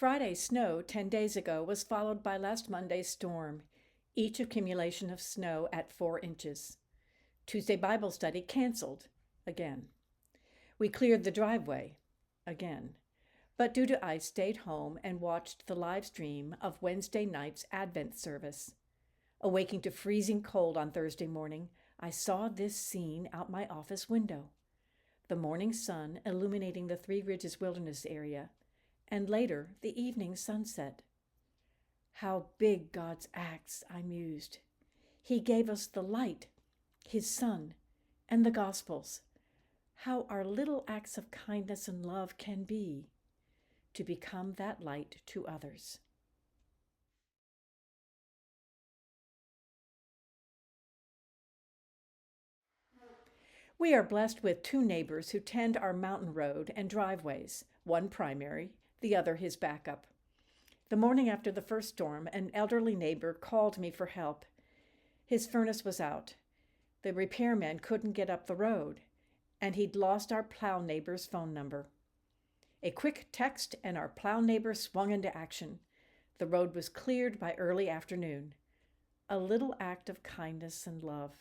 Friday's snow 10 days ago was followed by last Monday's storm, each accumulation of snow at 4 inches. Tuesday Bible study canceled, again. We cleared the driveway, again. But due to ice, stayed home and watched the live stream of Wednesday night's Advent service. Awaking to freezing cold on Thursday morning, I saw this scene out my office window. The morning sun illuminating the Three Ridges Wilderness area, and later the evening sunset. How big God's acts, I mused. He gave us the light, His Son, and the Gospels. How our little acts of kindness and love can be to become that light to others. We are blessed with 2 neighbors who tend our mountain road and driveways, one primary, the other his backup. The morning after the first storm, an elderly neighbor called me for help. His furnace was out. The repairman couldn't get up the road, and he'd lost our plow neighbor's phone number. A quick text and our plow neighbor swung into action. The road was cleared by early afternoon. A little act of kindness and love.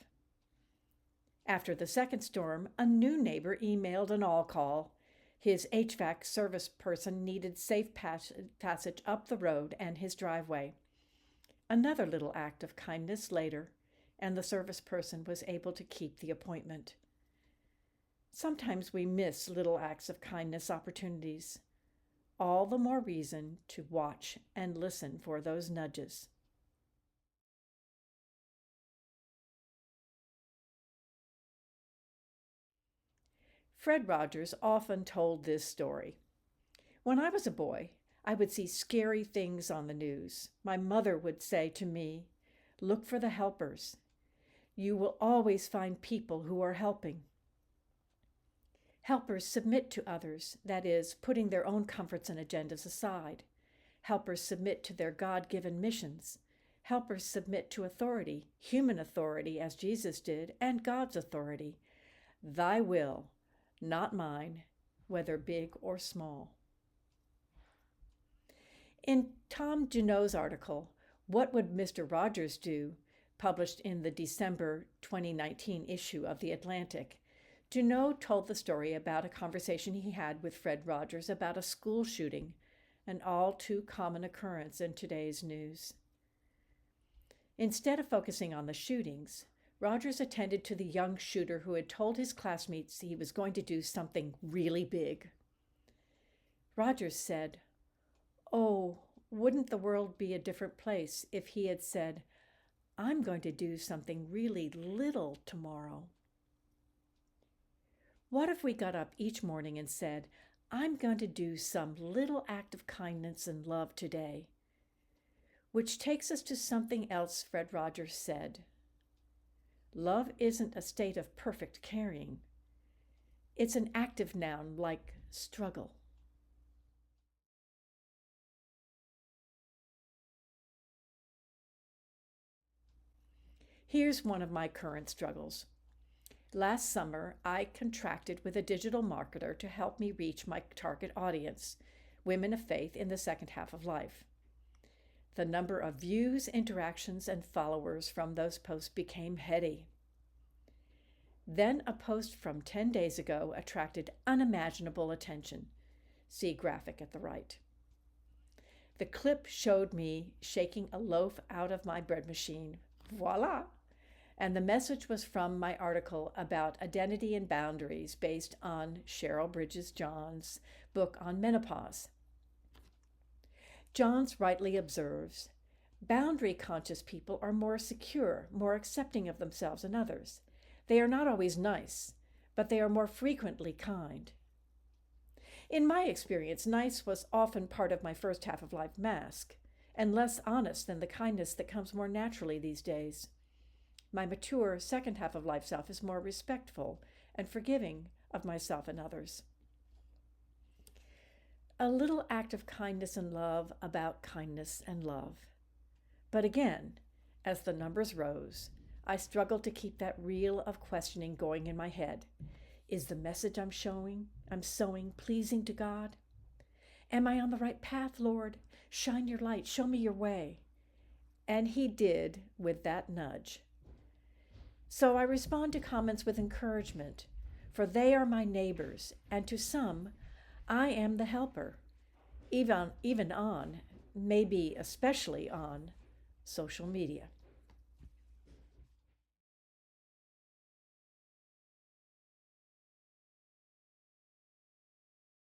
After the second storm, a new neighbor emailed an all-call. His HVAC service person needed safe passage up the road and his driveway. Another little act of kindness later, and the service person was able to keep the appointment. Sometimes we miss little acts of kindness opportunities. All the more reason to watch and listen for those nudges. Fred Rogers often told this story. When I was a boy, I would see scary things on the news. My mother would say to me, "Look for the helpers. You will always find people who are helping." Helpers submit to others, that is, putting their own comforts and agendas aside. Helpers submit to their God-given missions. Helpers submit to authority, human authority as Jesus did, and God's authority. Thy will, not mine, whether big or small. In Tom Junot's article, What Would Mr. Rogers Do?, published in the December 2019 issue of The Atlantic, Junot told the story about a conversation he had with Fred Rogers about a school shooting, an all too common occurrence in today's news. Instead of focusing on the shootings, Rogers attended to the young shooter who had told his classmates he was going to do something really big. Rogers said, "Oh, wouldn't the world be a different place if he had said, 'I'm going to do something really little tomorrow'? What if we got up each morning and said, 'I'm going to do some little act of kindness and love today'?" Which takes us to something else Fred Rogers said. Love isn't a state of perfect caring. It's an active noun like struggle. Here's one of my current struggles. Last summer, I contracted with a digital marketer to help me reach my target audience, women of faith in the second half of life. The number of views, interactions, and followers from those posts became heady. Then a post from 10 days ago attracted unimaginable attention. See graphic at the right. The clip showed me shaking a loaf out of my bread machine. Voila! And the message was from my article about identity and boundaries based on Cheryl Bridges John's book on menopause. Johns rightly observes, boundary-conscious people are more secure, more accepting of themselves and others. They are not always nice, but they are more frequently kind. In my experience, nice was often part of my first half of life mask, and less honest than the kindness that comes more naturally these days. My mature second half of life self is more respectful and forgiving of myself and others. A little act of kindness and love about kindness and love. But again, as the numbers rose, I struggled to keep that reel of questioning going in my head. Is the message I'm sowing pleasing to God? Am I on the right path, Lord? Shine your light, show me your way. And he did with that nudge. So I respond to comments with encouragement, for they are my neighbors, and to some, I am the helper, even on, maybe especially on, social media.